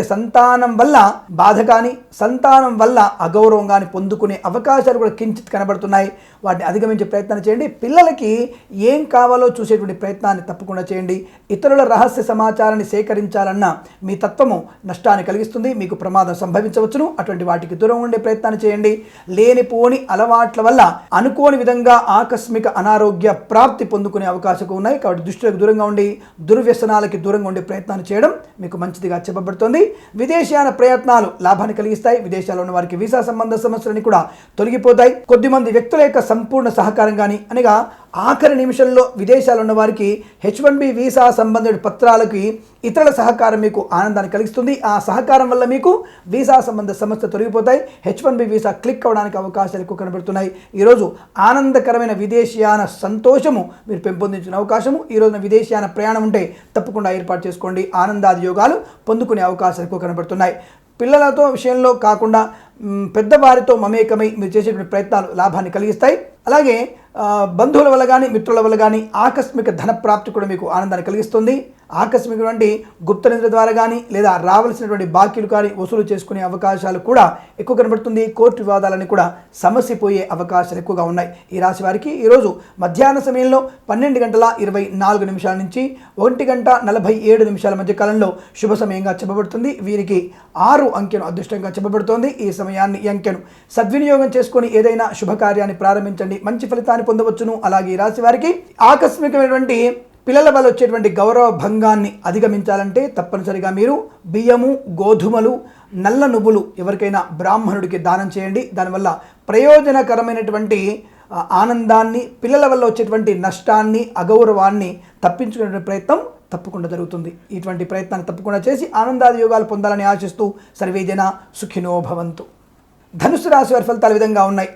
సంతానం వల్ల బాధ కానీ, సంతానం వల్ల అగౌరవం కానీ పొందుకునే అవకాశాలు కూడా కించిత్ కనబడుతున్నాయి. వాటిని అధిగమించే ప్రయత్నం చేయండి. పిల్లలకి ఏం కావాలో చూసేటువంటి ప్రయత్నాన్ని తప్పకుండా చేయండి. ఇతరుల రహస్య సమాచారాన్ని సేకరించాలన్న మీ తత్వము నష్టాన్ని కలిగిస్తుంది. మీకు ప్రమాదం సంభవించవచ్చును. అటువంటి వాటికి దూరం ఉండే ప్రయత్నాన్ని చేయండి. లేనిపోని అలవాట్ల వల్ల అనుకోని విధంగా ఆకస్మిక అనారోగ్య ప్రాప్తి పొందుకునే అవకాశం ఉన్నాయి. కాబట్టి దుష్టులకు దూరంగా ఉండి దుర్వ్యసనాలకి దూరంగా ఉండే ప్రయత్నాన్ని చేయడం మీకు మంచిదిగా చెప్పబడుతుంది. విదేశీయాన ప్రయత్నాలు లాభాన్ని కలిగిస్తాయి. విదేశాల్లో ఉన్న వారికి వీసా సంబంధ సమస్యలన్నీ కూడా తొలగిపోతాయి. కొద్దిమంది వ్యక్తుల యొక్క సంపూర్ణ సహకారం కానీ అనగా ఆఖరి నిమిషంలో విదేశాల్లో ఉన్న వారికి H1B వీసా సంబంధిత పత్రాలకి ఇతరుల సహకారం మీకు ఆనందాన్ని కలిగిస్తుంది. ఆ సహకారం వల్ల మీకు వీసా సంబంధ సమస్యలు తొలగిపోతాయి. H1B వీసా క్లిక్ అవ్వడానికి అవకాశాలు ఎక్కువ కనబడుతున్నాయి. ఈరోజు ఆనందకరమైన విదేశీయాన సంతోషము మీరు పెంపొందించిన అవకాశము. ఈ రోజున విదేశీయాన ప్రయాణం ఉంటే తప్పకుండా ఏర్పాటు చేసుకోండి. ఆనందాది యోగాలు పొందుకునే అవకాశాలు ఎక్కువ కనబడుతున్నాయి. పిల్లలతో విషయంలో కాకుండా పెద్దవారితో మమేకమై మీరు చేసేటువంటి ప్రయత్నాలు లాభాన్ని కలిగిస్తాయి. అలాగే బంధువుల వల్ల కానీ మిత్రుల వల్ల కానీ ఆకస్మిక ధన ప్రాప్తి కూడా మీకు ఆనందాన్ని కలిగిస్తుంది. ఆకస్మికటువంటి గుప్త నిధుల ద్వారా కానీ లేదా రావాల్సినటువంటి బాకీలు కానీ వసూలు చేసుకునే అవకాశాలు కూడా ఎక్కువ కనబడుతుంది. కోర్టు వివాదాలని కూడా సమస్యపోయే అవకాశాలు ఎక్కువగా ఉన్నాయి. ఈ రాశి వారికి ఈరోజు మధ్యాహ్న సమయంలో 12:24 నుంచి 1:47 మధ్య కాలంలో శుభ సమయంగా చెప్పబడుతుంది. వీరికి 6 అంకెను అదృష్టంగా చెప్పబడుతోంది. ఈ సమయాన్ని ఈ అంకెను సద్వినియోగం చేసుకొని ఏదైనా శుభకార్యాన్ని ప్రారంభించండి, మంచి ఫలితాన్ని పొందవచ్చును. అలాగే ఈ రాశి వారికి ఆకస్మికమైనటువంటి పిల్లల వల్ల వచ్చేటువంటి గౌరవ భంగాన్ని అధిగమించాలంటే తప్పనిసరిగా మీరు బియ్యము, గోధుమలు, నల్ల నువ్వులు ఎవరికైనా బ్రాహ్మణుడికి దానం చేయండి. దానివల్ల ప్రయోజనకరమైనటువంటి ఆనందాన్ని, పిల్లల వల్ల వచ్చేటువంటి నష్టాన్ని, అగౌరవాన్ని తప్పించుకునే ప్రయత్నం తప్పకుండా జరుగుతుంది. ఇటువంటి ప్రయత్నాన్ని తప్పకుండా చేసి ఆనందాది యోగాలు పొందాలని ఆశిస్తూ సర్వేజన సుఖినో భవంతు. ధనుసు రాశి వారి ఫలితాలు విధంగా ఉన్నాయి.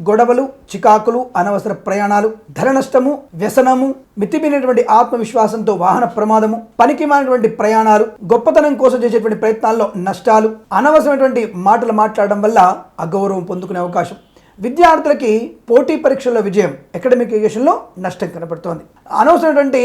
గొడవలు, చికాకులు, అనవసర ప్రయాణాలు, ధన నష్టము, వ్యసనము, మితిమీరినటువంటి ఆత్మవిశ్వాసంతో వాహన ప్రమాదము, పనికిమాలినటువంటి ప్రయాణాలు, గొప్పతనం కోసం చేసేటువంటి ప్రయత్నాల్లో నష్టాలు, అనవసరమైనటువంటి మాటలు మాట్లాడడం వల్ల అగౌరవం పొందుకునే అవకాశం. విద్యార్థులకి పోటీ పరీక్షల్లో విజయం, అకాడమిక్ ఎడ్యుకేషన్లో నష్టం కనబడుతోంది. అనవసరమైనటువంటి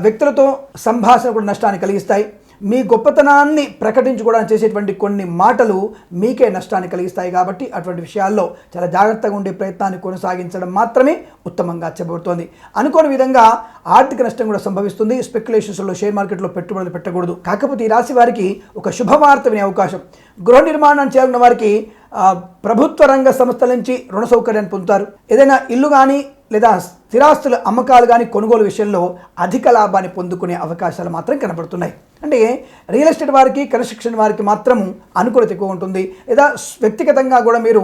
వ్యక్తులతో సంభాషణ కూడా నష్టాన్ని కలిగిస్తాయి. మీ గొప్పతనాన్ని ప్రకటించుకోవడానికి చేసేటువంటి కొన్ని మాటలు మీకే నష్టాన్ని కలిగిస్తాయి. కాబట్టి అటువంటి విషయాల్లో చాలా జాగ్రత్తగా ఉండే ప్రయత్నాన్ని కొనసాగించడం మాత్రమే ఉత్తమంగా చెప్పబడుతోంది. అనుకోని విధంగా ఆర్థిక నష్టం కూడా సంభవిస్తుంది. స్పెక్యులేషన్స్లో షేర్ మార్కెట్లో పెట్టుబడులు పెట్టకూడదు. కాకపోతే ఈ రాశి వారికి ఒక శుభవార్త వినే అవకాశం. గృహ నిర్మాణం చేయాలన్న వారికి ప్రభుత్వ రంగ సంస్థల నుంచి రుణ సౌకర్యాన్ని పొందుతారు. ఏదైనా ఇల్లు కానీ లేదా స్థిరాస్తుల అమ్మకాలు కానీ కొనుగోలు విషయంలో అధిక లాభాన్ని పొందుకునే అవకాశాలు మాత్రం కనబడుతున్నాయి. అంటే రియల్ ఎస్టేట్ వారికి, కన్స్ట్రక్షన్ వారికి మాత్రం అనుకూలత ఎక్కువ ఉంటుంది. లేదా వ్యక్తిగతంగా కూడా మీరు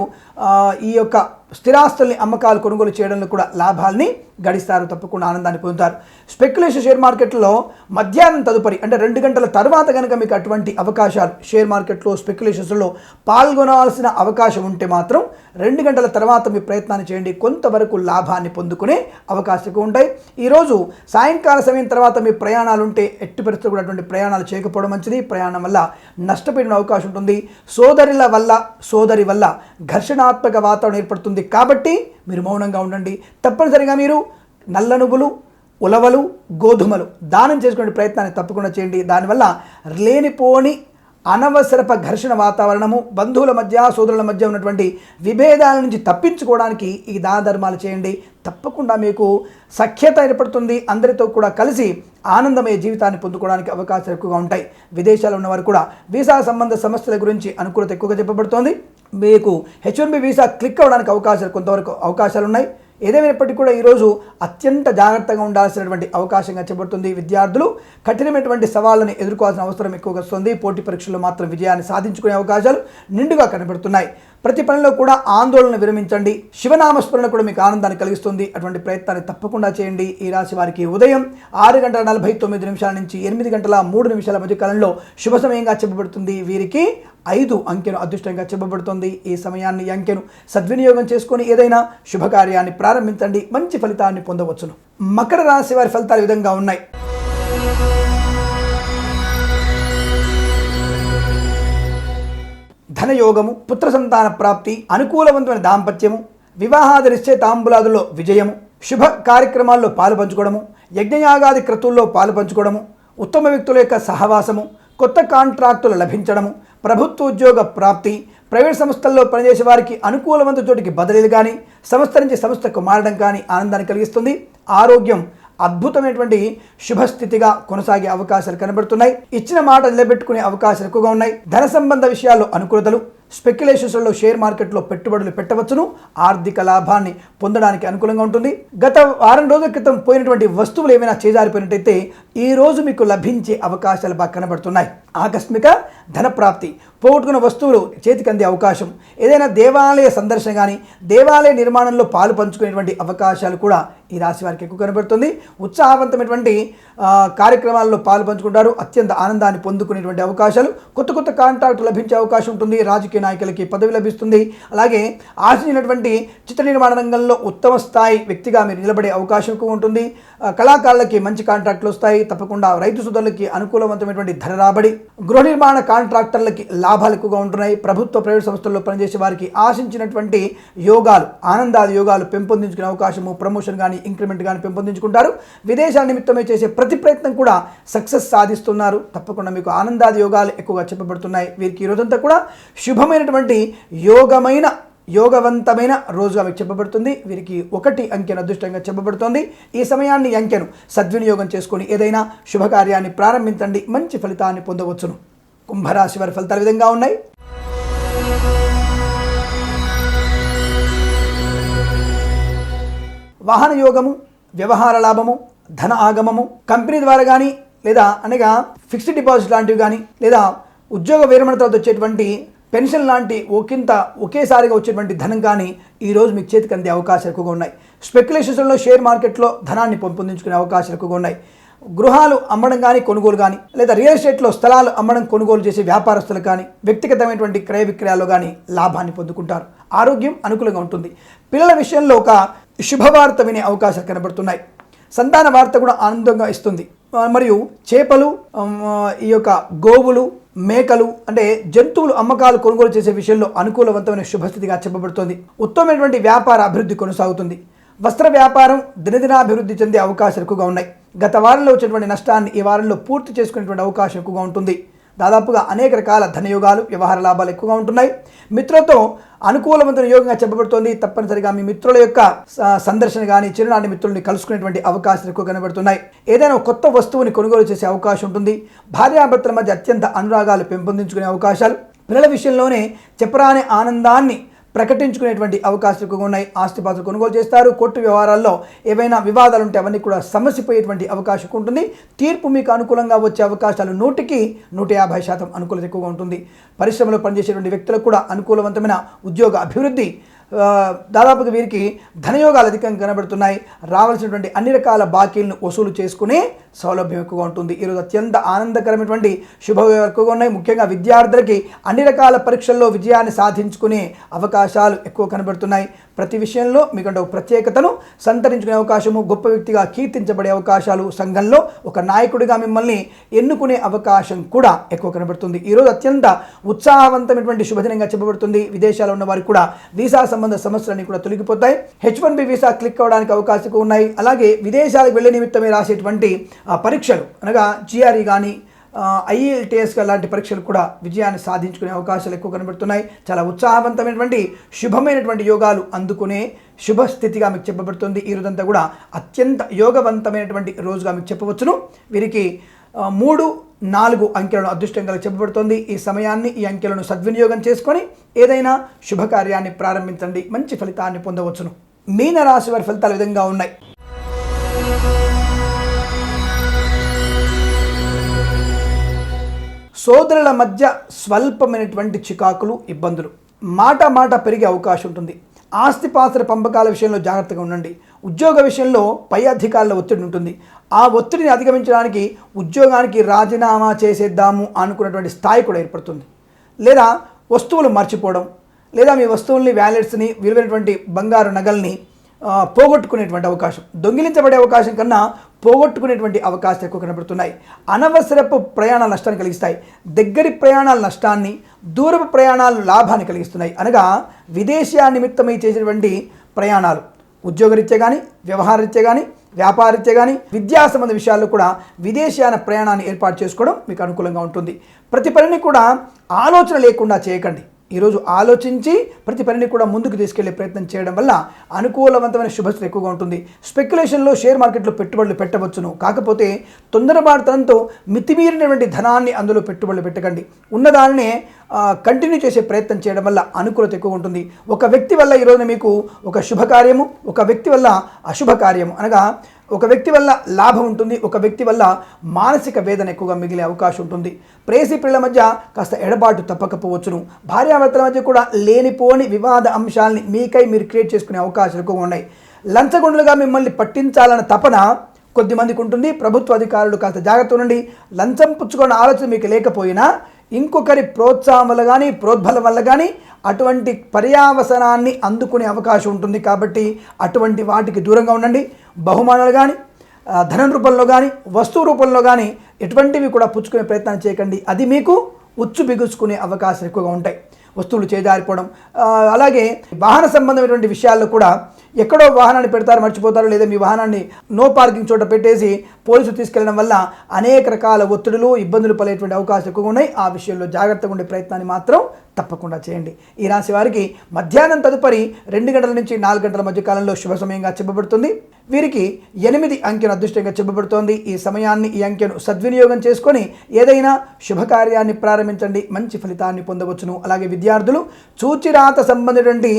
ఈ యొక్క స్థిరాస్తుల్ని అమ్మకాలు కొనుగోలు చేయడంలో కూడా లాభాల్ని గడిస్తారు. తప్పకుండా ఆనందాన్ని పొందుతారు. స్పెక్యులేషన్ షేర్ మార్కెట్లో మధ్యాహ్నం తదుపరి అంటే 2 గంటల తర్వాత కనుక మీకు అటువంటి అవకాశాలు షేర్ మార్కెట్లో స్పెక్యులేషన్స్లో పాల్గొనాల్సిన అవకాశం ఉంటే మాత్రం 2 గంటల తర్వాత మీ ప్రయత్నాన్ని చేయండి. కొంతవరకు లాభాన్ని పొందుకునే అవకాశాలు ఉంటాయి. ఈరోజు సాయంకాల సమయం తర్వాత మీ ప్రయాణాలు ఉంటే ఎట్టి పరిస్థితులు కూడా అటువంటి ప్రయాణాలు చేయకపోవడం మంచిది. ప్రయాణం వల్ల నష్టపోయిన అవకాశం ఉంటుంది. సోదరి వల్ల ఘర్షణాత్మక వాతావరణం ఏర్పడుతుంది. కాబట్టి మీరు మౌనంగా ఉండండి. తప్పనిసరిగా మీరు నల్ల నువ్వులు, ఉలవలు, గోధుమలు దానం చేసుకునే ప్రయత్నాన్ని తప్పకుండా చేయండి. దానివల్ల లేనిపోని అనవసరప ఘర్షణ వాతావరణము, బంధువుల మధ్య, సోదరుల మధ్య ఉన్నటువంటి విభేదాల నుంచి తప్పించుకోవడానికి ఈ దాన ధర్మాలు చేయండి. తప్పకుండా మీకు సఖ్యత ఏర్పడుతుంది. అందరితో కూడా కలిసి ఆనందమయ జీవితాన్ని పొందుకోవడానికి అవకాశాలు ఎక్కువగా ఉంటాయి. విదేశాల్లో ఉన్నవారు కూడా వీసా సంబంధ సమస్యల గురించి అనుకూలత ఎక్కువగా చెప్పబడుతోంది. మీకు H1B వీసా క్లిక్ అవ్వడానికి కొంతవరకు అవకాశాలు ఉన్నాయి. ఏదేమైనప్పటికీ కూడా ఈరోజు అత్యంత జాగ్రత్తగా ఉండాల్సినటువంటి అవకాశంగా చెప్పబడుతుంది. విద్యార్థులు కఠినమైనటువంటి సవాళ్ళని ఎదుర్కోవాల్సిన అవసరం ఎక్కువగా వస్తుంది. పోటీ పరీక్షల్లో మాత్రం విజయాన్ని సాధించుకునే అవకాశాలు నిండుగా కనబడుతున్నాయి. ప్రతి పనిలో కూడా ఆందోళన విరమించండి. శివనామస్మరణ కూడా మీకు ఆనందాన్ని కలిగిస్తుంది. అటువంటి ప్రయత్నాన్ని తప్పకుండా చేయండి. ఈ రాశి వారికి ఉదయం 6:49 నుంచి 8:03 మధ్య కాలంలో శుభ సమయంగా చెప్పబడుతుంది. వీరికి 5 అంకెను అదృష్టంగా చెప్పబడుతుంది. ఈ సమయాన్ని, ఈ అంకెను సద్వినియోగం చేసుకొని ఏదైనా శుభకార్యాన్ని ప్రారంభించండి. మంచి ఫలితాన్ని పొందవచ్చును. మకర రాశి వారి ఫలితాలు ఈ విధంగా ఉన్నాయి. ధనయోగము, పుత్ర సంతాన ప్రాప్తి, అనుకూలవంతమైన దాంపత్యము, వివాహాది నిశ్చయితాంబులాదుల్లో విజయము, శుభ కార్యక్రమాల్లో పాలు పంచుకోవడము, యజ్ఞయాగాది క్రతువుల్లో పాలు పంచుకోవడము, ఉత్తమ వ్యక్తుల యొక్క సహవాసము, కొత్త కాంట్రాక్టులు లభించడము, ప్రభుత్వ ఉద్యోగ ప్రాప్తి, ప్రైవేట్ సంస్థల్లో పనిచేసే వారికి అనుకూలవంత చోటికి బదిలీలు కానీ, సంస్థ నుంచి సంస్థకు మారడం కానీ ఆనందాన్ని కలిగిస్తుంది. ఆరోగ్యం అద్భుతమైనటువంటి శుభస్థితిగా కొనసాగే అవకాశాలు కనబడుతున్నాయి. ఇచ్చిన మాట నిలబెట్టుకునే అవకాశాలు ఎక్కువగా ఉన్నాయి. ధన సంబంధ విషయాల్లో అనుకూలతలు, స్పెక్యులేషన్స్లో షేర్ మార్కెట్లో పెట్టుబడులు పెట్టవచ్చును. ఆర్థిక లాభాన్ని పొందడానికి అనుకూలంగా ఉంటుంది. గత వారం రోజుల క్రితం పోయినటువంటి వస్తువులు ఏమైనా చేజారిపోయినట్టయితే ఈ రోజు మీకు లభించే అవకాశాలు బాగా కనబడుతున్నాయి. ఆకస్మిక ధన ప్రాప్తి, పోగొట్టుకున్న వస్తువులు చేతికి అందే అవకాశం, ఏదైనా దేవాలయ సందర్శన కానీ దేవాలయ నిర్మాణంలో పాలు పంచుకునేటువంటి అవకాశాలు కూడా ఈ రాశి వారికి ఎక్కువ కనబడుతుంది. ఉత్సాహవంతమైనటువంటి కార్యక్రమాల్లో పాలు పంచుకుంటారు. అత్యంత ఆనందాన్ని పొందుకునేటువంటి అవకాశాలు, కొత్త కొత్త కాంట్రాక్ట్ లభించే అవకాశం ఉంటుంది. రాజకీయ నాయకులకి పదవి లభిస్తుంది. అలాగే ఆశించినటువంటి చిత్ర నిర్మాణ రంగంలో ఉత్తమ స్థాయి వ్యక్తిగా మీరు నిలబడే అవకాశం ఎక్కువ ఉంటుంది. కళాకారులకి మంచి కాంట్రాక్టులు వస్తాయి. తప్పకుండా రైతు సోదరులకి అనుకూలవంతమైనటువంటి ధన రాబడి, గృహ నిర్మాణ కాంట్రాక్టర్లకి లాభాలు ఎక్కువగా ఉంటున్నాయి. ప్రభుత్వ ప్రైవేట్ సంస్థల్లో పనిచేసే వారికి ఆశించినటువంటి యోగాలు, ఆనందాది యోగాలు పెంపొందించుకునే అవకాశము, ప్రమోషన్ కానీ ఇంక్రిమెంట్ కానీ పెంపొందించుకుంటారు. విదేశాల నిమిత్తమే చేసే ప్రతి ప్రయత్నం కూడా సక్సెస్ సాధిస్తున్నారు. తప్పకుండా మీకు ఆనందాది యోగాలు ఎక్కువగా చెప్పబడుతున్నాయి. వీరికి ఈ రోజంతా కూడా శుభమైనటువంటి యోగవంతమైన రోజుగా మీకు చెప్పబడుతుంది. వీరికి 1 అంకెను అదృష్టంగా చెప్పబడుతోంది. ఈ సమయాన్ని అంకెను సద్వినియోగం చేసుకొని ఏదైనా శుభకార్యాన్ని ప్రారంభించండి, మంచి ఫలితాన్ని పొందవచ్చును. కుంభరాశి వారి ఫలితాలు విధంగా ఉన్నాయి. వాహన యోగము, వ్యవహార లాభము, ధన ఆగమము, కంపెనీ ద్వారా కానీ లేదా అనగా ఫిక్స్డ్ డిపాజిట్ లాంటివి కానీ లేదా ఉద్యోగ విరమణ తర్వాత వచ్చేటువంటి పెన్షన్ లాంటి ఒకేసారిగా వచ్చేటువంటి ధనం కానీ ఈరోజు మీకు చేతికి అందే అవకాశాలు ఎక్కువగా ఉన్నాయి. స్పెక్యులేషన్స్లో షేర్ మార్కెట్లో ధనాన్ని పెంపొందించుకునే అవకాశాలు ఎక్కువగా ఉన్నాయి. గృహాలు అమ్మడం కానీ కొనుగోలు కానీ లేదా రియల్ ఎస్టేట్లో స్థలాలు అమ్మడం కొనుగోలు చేసే వ్యాపారస్తులు కానీ వ్యక్తిగతమైనటువంటి క్రయ విక్రయాల్లో కానీ లాభాన్ని పొందుకుంటారు. ఆరోగ్యం అనుకూలంగా ఉంటుంది. పిల్లల విషయంలో ఒక శుభవార్త వినే అవకాశాలు కనబడుతున్నాయి. సంతాన వార్త కూడా ఆనందంగా ఇస్తుంది. మరియు చేపలు, ఈ యొక్క గోవులు, మేకలు అంటే జంతువులు అమ్మకాలు కొనుగోలు చేసే విషయంలో అనుకూలవంతమైన శుభస్థితిగా చెప్పబడుతోంది. ఉత్తమమైనటువంటి వ్యాపార అభివృద్ధి కొనసాగుతుంది. వస్త్ర వ్యాపారం దినదినాభివృద్ధి చెందే అవకాశాలు ఎక్కువగా ఉన్నాయి. గత వారంలో వచ్చేటువంటి నష్టాన్ని ఈ వారంలో పూర్తి చేసుకునేటువంటి అవకాశం ఎక్కువగా ఉంటుంది. దాదాపుగా అనేక రకాల ధనయోగాలు, వ్యవహార లాభాలు ఎక్కువగా ఉంటున్నాయి. మిత్రులతో అనుకూలవంతమైన యోగంగా చెప్పబడుతోంది. తప్పనిసరిగా మీ మిత్రుల యొక్క సందర్శన కానీ చిరునాటి మిత్రుల్ని కలుసుకునేటువంటి అవకాశాలు ఎక్కువ కనబడుతున్నాయి. ఏదైనా కొత్త వస్తువుని కొనుగోలు చేసే అవకాశం ఉంటుంది. భార్యాభర్తల మధ్య అత్యంత అనురాగాలు పెంపొందించుకునే అవకాశాలు, పిల్లల విషయంలోనే చెప్పరాని ఆనందాన్ని ప్రకటించుకునేటువంటి అవకాశాలు ఎక్కువగా ఉన్నాయి. ఆస్తిపాస్తులు కొనుగోలు చేస్తారు. కోర్టు వ్యవహారాల్లో ఏవైనా వివాదాలు ఉంటే అవన్నీ కూడా సమసిపోయేటువంటి అవకాశం ఉంటుంది. తీర్పు మీకు అనుకూలంగా వచ్చే అవకాశాలు 100కి 150% అనుకూలత ఎక్కువగా ఉంటుంది. పరిశ్రమలో పనిచేసేటువంటి వ్యక్తులకు కూడా అనుకూలవంతమైన ఉద్యోగ అభివృద్ధి, దాదాపుగా వీరికి ధనయోగాలు అధికంగా కనబడుతున్నాయి. రావాల్సినటువంటి అన్ని రకాల బాకీలను వసూలు చేసుకునే సౌలభ్యం ఎక్కువగా ఉంటుంది. ఈరోజు అత్యంత ఆనందకరమైనటువంటి శుభయోగాలు ఎక్కువగా ఉన్నాయి. ముఖ్యంగా విద్యార్థులకి అన్ని రకాల పరీక్షల్లో విజయాన్ని సాధించుకునే అవకాశాలు ఎక్కువ కనబడుతున్నాయి. ప్రతి విషయంలో మీకంటే ఒక ప్రత్యేకతను సంతరించుకునే అవకాశము, గొప్ప వ్యక్తిగా కీర్తించబడే అవకాశాలు, సంఘంలో ఒక నాయకుడిగా మిమ్మల్ని ఎన్నుకునే అవకాశం కూడా ఎక్కువ కనబడుతుంది. ఈరోజు అత్యంత ఉత్సాహవంతమైనటువంటి శుభదినంగా చెప్పబడుతుంది. విదేశాల్లో ఉన్న వారికి కూడా వీసా సంబంధ సమస్యలన్నీ కూడా తొలగిపోతాయి. H1B వీసా క్లిక్ అవ్వడానికి అవకాశాలు ఉన్నాయి. అలాగే విదేశాలకు వెళ్లే నిమిత్తమే రాసేటువంటి పరీక్షలు అనగా GRE కానీ IELTS లాంటి పరీక్షలు కూడా విజయాన్ని సాధించుకునే అవకాశాలు ఎక్కువ కనబడుతున్నాయి. చాలా ఉత్సాహవంతమైనటువంటి శుభమైనటువంటి యోగాలు అందుకునే శుభస్థితిగా మీకు చెప్పబడుతుంది. ఈ రోజంతా కూడా అత్యంత యోగవంతమైనటువంటి రోజుగా మీకు చెప్పవచ్చును. వీరికి 3, 4 అంకెలను అదృష్టంగా చెప్పబడుతోంది. ఈ సమయాన్ని, ఈ అంకెలను సద్వినియోగం చేసుకొని ఏదైనా శుభకార్యాన్ని ప్రారంభించండి, మంచి ఫలితాన్ని పొందవచ్చును. మీన రాశి వారి ఫలితాలు విధంగా ఉన్నాయి. సోదరుల మధ్య స్వల్పమైనటువంటి చికాకులు, ఇబ్బందులు, మాట పెరిగే అవకాశం ఉంటుంది. ఆస్తిపాస్తుల పంపకాల విషయంలో జాగ్రత్తగా ఉండండి. ఉద్యోగ విషయంలో పై అధికారుల ఒత్తిడి ఉంటుంది. ఆ ఒత్తిడిని అధిగమించడానికి ఉద్యోగానికి రాజీనామా చేసేద్దాము అనుకున్నటువంటి స్థాయి కూడా ఏర్పడుతుంది. లేదా వస్తువులు మర్చిపోవడం, లేదా మీ వస్తువుల్ని, వ్యాలెట్స్ని, విలువైనటువంటి బంగారు నగల్ని పోగొట్టుకునేటువంటి అవకాశం, దొంగిలించబడే అవకాశం కన్నా పోగొట్టుకునేటువంటి అవకాశాలు ఎక్కువ కనబడుతున్నాయి. అనవసరపు ప్రయాణాలు నష్టాన్ని కలిగిస్తాయి. దగ్గరి ప్రయాణాలు నష్టాన్ని, దూరపు ప్రయాణాలు లాభాన్ని కలిగిస్తున్నాయి. అనగా విదేశీయ నిమిత్తమై చేసేటువంటి ప్రయాణాలు ఉద్యోగరీత్యా కానీ, వ్యవహారరీత్యా కానీ, వ్యాపారరీత్యా కానీ, విద్యా సంబంధ విషయాల్లో కూడా విదేశీయాన ప్రయాణాన్ని ఏర్పాటు చేసుకోవడం మీకు అనుకూలంగా ఉంటుంది. ప్రతి పనిని కూడా ఆలోచన లేకుండా చేయకండి. ఈరోజు ఆలోచించి ప్రతి పనిని కూడా ముందుకు తీసుకెళ్లే ప్రయత్నం చేయడం వల్ల అనుకూలవంతమైన శుభస్థితి ఎక్కువగా ఉంటుంది. స్పెక్యులేషన్లో షేర్ మార్కెట్లో పెట్టుబడులు పెట్టవచ్చును, కాకపోతే తొందరపాటుతనంతో మితిమీరినటువంటి ధనాన్ని అందులో పెట్టుబడులు పెట్టకండి. ఉన్నదాన్ని కంటిన్యూ చేసే ప్రయత్నం చేయడం వల్ల అనుకూలత ఎక్కువ ఉంటుంది. ఒక వ్యక్తి వల్ల ఈరోజు మీకు ఒక శుభకార్యము, ఒక వ్యక్తి వల్ల అశుభకార్యము, అనగా ఒక వ్యక్తి వల్ల లాభం ఉంటుంది, ఒక వ్యక్తి వల్ల మానసిక వేదన ఎక్కువగా మిగిలే అవకాశం ఉంటుంది. ప్రేసి పిల్లల మధ్య కాస్త ఎడబాటు తప్పకపోవచ్చును. భార్యాభర్తల మధ్య కూడా లేనిపోని వివాద అంశాలని మీకై మీరు క్రియేట్ చేసుకునే అవకాశాలు ఎక్కువగా ఉన్నాయి. లంచగొండలుగా మిమ్మల్ని పట్టించాలన్న తపన కొద్దిమందికి ఉంటుంది. ప్రభుత్వ అధికారులు కాస్త జాగ్రత్త ఉండండి. లంచం పుచ్చుకున్న ఆలోచన మీకు లేకపోయినా ఇంకొకరి ప్రోత్సాహం వల్ల కానీ ప్రోద్బలం వల్ల కానీ అటువంటి పర్యావసనాన్ని అందుకునే అవకాశం ఉంటుంది. కాబట్టి అటువంటి వాటికి దూరంగా ఉండండి. బహుమానాలు కానీ ధనం రూపంలో కానీ వస్తువు రూపంలో కానీ ఎటువంటివి కూడా పుచ్చుకునే ప్రయత్నం చేయకండి. అది మీకు ఉచ్చు బిగుసుకునే అవకాశాలు ఎక్కువగా ఉంటాయి. వస్తువులు చేజారిపోవడం, అలాగే వాహన సంబంధమైనటువంటి విషయాల్లో కూడా ఎక్కడో వాహనాన్ని పెడతారు, మర్చిపోతారు, లేదా మీ వాహనాన్ని నో పార్కింగ్ చోట పెట్టేసి పోలీసులు తీసుకెళ్లడం వల్ల అనేక రకాల ఒత్తిడులు ఇబ్బందులు పడేటువంటి అవకాశం ఎక్కువగా ఉన్నాయి. ఆ విషయంలో జాగ్రత్తగా ఉండే ప్రయత్నాన్ని మాత్రం తప్పకుండా చేయండి. ఈ రాశి వారికి మధ్యాహ్నం తదుపరి 2 గంటల నుంచి 4 గంటల మధ్య కాలంలో శుభ సమయంగా చెప్పబడుతుంది. వీరికి 8 అంకెను అదృష్టంగా చెప్పబడుతోంది. ఈ సమయాన్ని, ఈ అంకెను సద్వినియోగం చేసుకొని ఏదైనా శుభకార్యాన్ని ప్రారంభించండి, మంచి ఫలితాన్ని పొందవచ్చును. అలాగే విద్యార్థులు చూచిరాత సంబంధించినటువంటి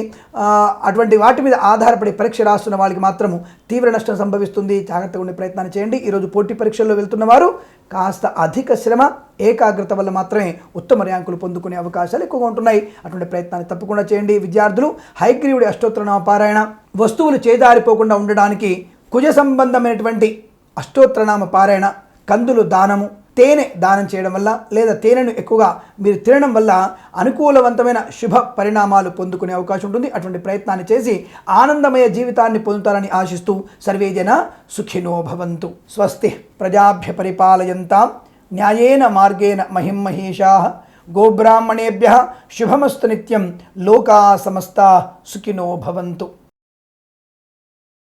అటువంటి వాటి మీద ఆధారపడి పరీక్ష రాస్తున్న వాళ్ళకి మాత్రము తీవ్ర నష్టం సంభవిస్తుంది. జాగ్రత్తగా ఉండే ప్రయత్నాన్ని చేయండి. ఈరోజు పోటీ పరీక్షల్లో వెళ్తున్న వారు కాస్త అధిక శ్రమ, ఏకాగ్రత వల్ల మాత్రమే ఉత్తమ ర్యాంకులు పొందుకునే అవకాశాలు ఎక్కువగా ఉంటున్నాయి. అటువంటి ప్రయత్నాన్ని తప్పకుండా చేయండి. విద్యార్థులు హయగ్రీవుడి అష్టోత్తరనామ పారాయణ, వస్తువులు చేదారిపోకుండా ఉండడానికి కుజ సంబంధమైనటువంటి అష్టోత్తరనామ పారాయణ, కందులు దానము, తేనె దానం చేయడం వల్ల లేదా తేనెను ఎక్కువగా మీరు తినడం వల్ల అనుకూలవంతమైన శుభ పరిణామాలు పొందుకునే అవకాశం ఉంటుంది. అటువంటి ప్రయత్నాన్ని చేసి ఆనందమయ జీవితాన్ని పొందుతారని ఆశిస్తూ సర్వేజన సుఖినో భవంతు. స్వస్తి ప్రజాభ్య పరిపాలయంతాం న్యాయేన మార్గేణ మహిమహేషాః గోబ్రాహ్మణేభ్యః శుభమస్తు నిత్యం. లోకా సమస్తా సుఖినో భవంతు.